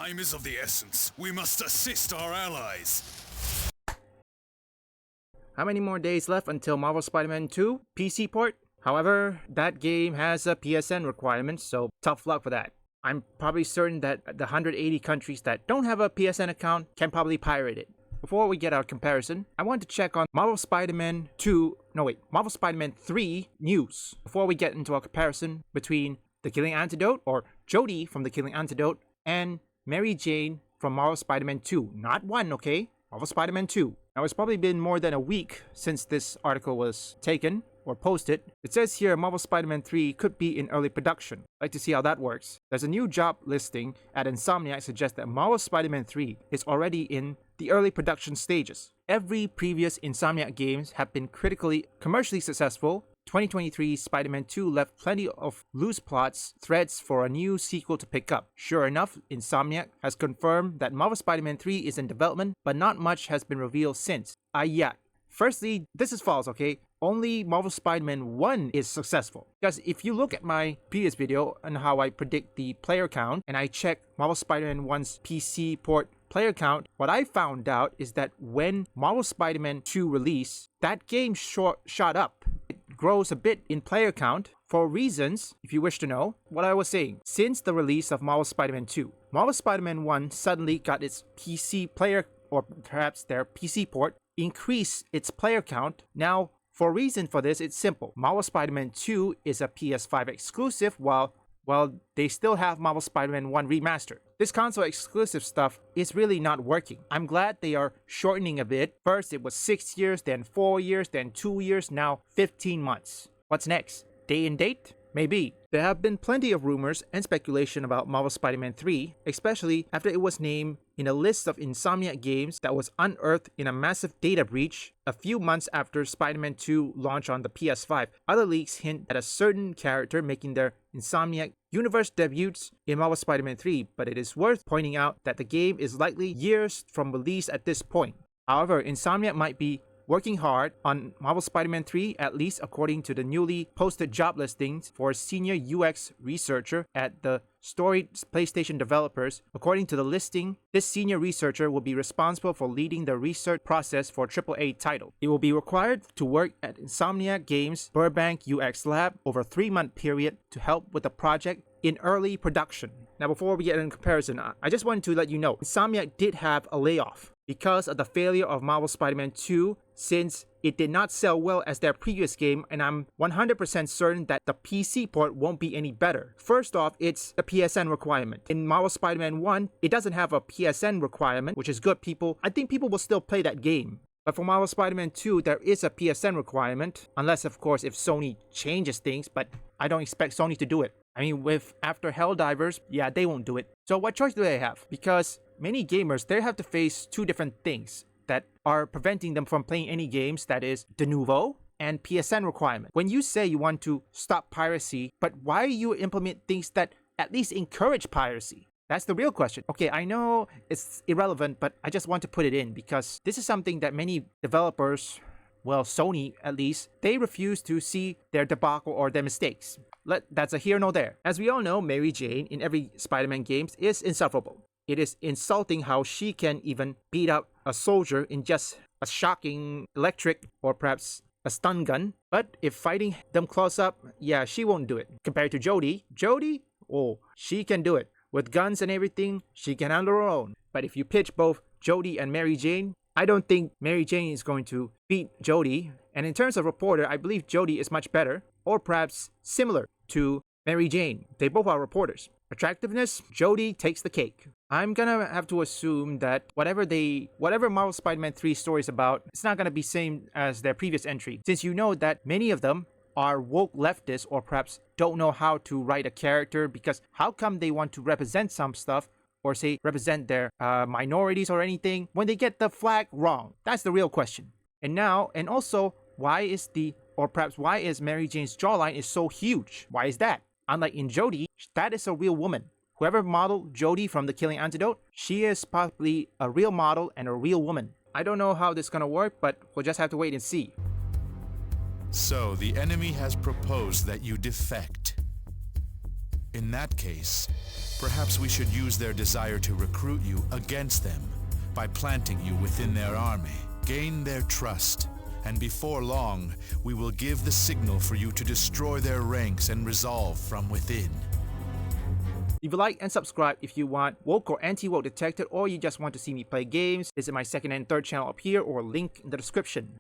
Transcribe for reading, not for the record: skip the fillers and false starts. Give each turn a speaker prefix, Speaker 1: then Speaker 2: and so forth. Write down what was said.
Speaker 1: Time is of the essence. We must assist our allies.
Speaker 2: How many more days left until Marvel Spider-Man 2 PC port? However, that game has a PSN requirement, so tough luck for that. I'm probably certain that the 180 countries that don't have a PSN account can probably pirate it. Before we get our comparison, I want to check on Marvel Spider-Man 3 news. Before we get into our comparison between the Killing Antidote, or Jodi from the Killing Antidote, and Mary Jane from Marvel Spider-Man 2. Not 1, okay? Marvel Spider-Man 2. Now, it's probably been more than a week since this article was taken or posted. It says here Marvel Spider-Man 3 could be in early production. I'd like to see how that works. There's a new job listing at Insomniac suggests that Marvel Spider-Man 3 is already in the early production stages. Every previous Insomniac games have been commercially successful. 2023 Spider-Man 2 left plenty of loose plots, threads for a new sequel to pick up. Sure enough, Insomniac has confirmed that Marvel Spider-Man 3 is in development, but not much has been revealed since. Firstly, this is false, okay? Only Marvel Spider-Man 1 is successful. Because if you look at my previous video on how I predict the player count, and I check Marvel Spider-Man 1's PC port player count, what I found out is that when Marvel Spider-Man 2 released, that game shot up. It grows a bit in player count for reasons, if you wish to know, what I was saying. Since the release of Marvel Spider-Man 2, Marvel Spider-Man 1 suddenly got its PC player, or perhaps their PC port, increase its player count. Now, for reason for this, it's simple. Marvel Spider-Man 2 is a PS5 exclusive, while they still have Marvel Spider-Man 1 Remastered. This console exclusive stuff is really not working. I'm glad they are shortening a bit. First it was 6 years, then 4 years, then 2 years, now 15 months. What's next? Day and date? Maybe. There have been plenty of rumors and speculation about Marvel Spider-Man 3, especially after it was named in a list of Insomniac games that was unearthed in a massive data breach a few months after Spider-Man 2 launched on the PS5. Other leaks hint at a certain character making their Insomniac universe debuts in Marvel Spider-Man 3, but it is worth pointing out that the game is likely years from release at this point. However, Insomniac might be working hard on Marvel Spider-Man 3, at least according to the newly posted job listings for a senior UX researcher at the storied PlayStation developers. According to the listing, this senior researcher will be responsible for leading the research process for AAA title. It will be required to work at Insomniac Games' Burbank UX lab over a 3-month period to help with the project in early production. Now, before we get in comparison, I just wanted to let you know, Insomniac did have a layoff because of the failure of Marvel Spider-Man 2, since it did not sell well as their previous game, and I'm 100% certain that the PC port won't be any better. First off, it's a PSN requirement. In Marvel Spider-Man 1, it doesn't have a PSN requirement, which is good. I think people will still play that game. But for Marvel Spider-Man 2, there is a PSN requirement, unless of course if Sony changes things, but I don't expect Sony to do it. I mean, after Helldivers, yeah, they won't do it. So what choice do they have? Because many gamers, they have to face two different things that are preventing them from playing any games, that is de novo and PSN requirement. When you say you want to stop piracy, but why you implement things that at least encourage piracy? That's the real question. Okay, I know it's irrelevant, but I just want to put it in because this is something that many developers, well, Sony at least, they refuse to see their debacle or their mistakes. That's a here nor there. As we all know, Mary Jane in every Spider-Man game is insufferable. It is insulting how she can even beat up a soldier in just a shocking electric or perhaps a stun gun. But if fighting them close up, yeah, she won't do it. Compared to Jodi, oh, she can do it. With guns and everything, she can handle her own. But if you pitch both Jodi and Mary Jane, I don't think Mary Jane is going to beat Jodi. And in terms of reporter, I believe Jodi is much better, or perhaps similar to Mary Jane. They both are reporters. Attractiveness, Jodi takes the cake. I'm gonna have to assume that whatever Marvel Spider-Man 3 story is about, it's not gonna be same as their previous entry, since you know that many of them are woke leftists or perhaps don't know how to write a character, because how come they want to represent some stuff or say represent their minorities or anything when they get the flag wrong? That's the real question. And also, why is Mary Jane's jawline is so huge? Why is that? Unlike in Jodi, that is a real woman. Whoever modeled Jodi from the Killing Antidote, she is probably a real model and a real woman. I don't know how this is gonna work, but we'll just have to wait and see.
Speaker 1: So the enemy has proposed that you defect. In that case, Perhaps we should use their desire to recruit you against them by planting you within their army. Gain their trust, and before long, we will give the signal for you to destroy their ranks and resolve from within.
Speaker 2: Leave a like and subscribe if you want woke or anti-woke detected, or you just want to see me play games. Visit my second and third channel up here or link in the description.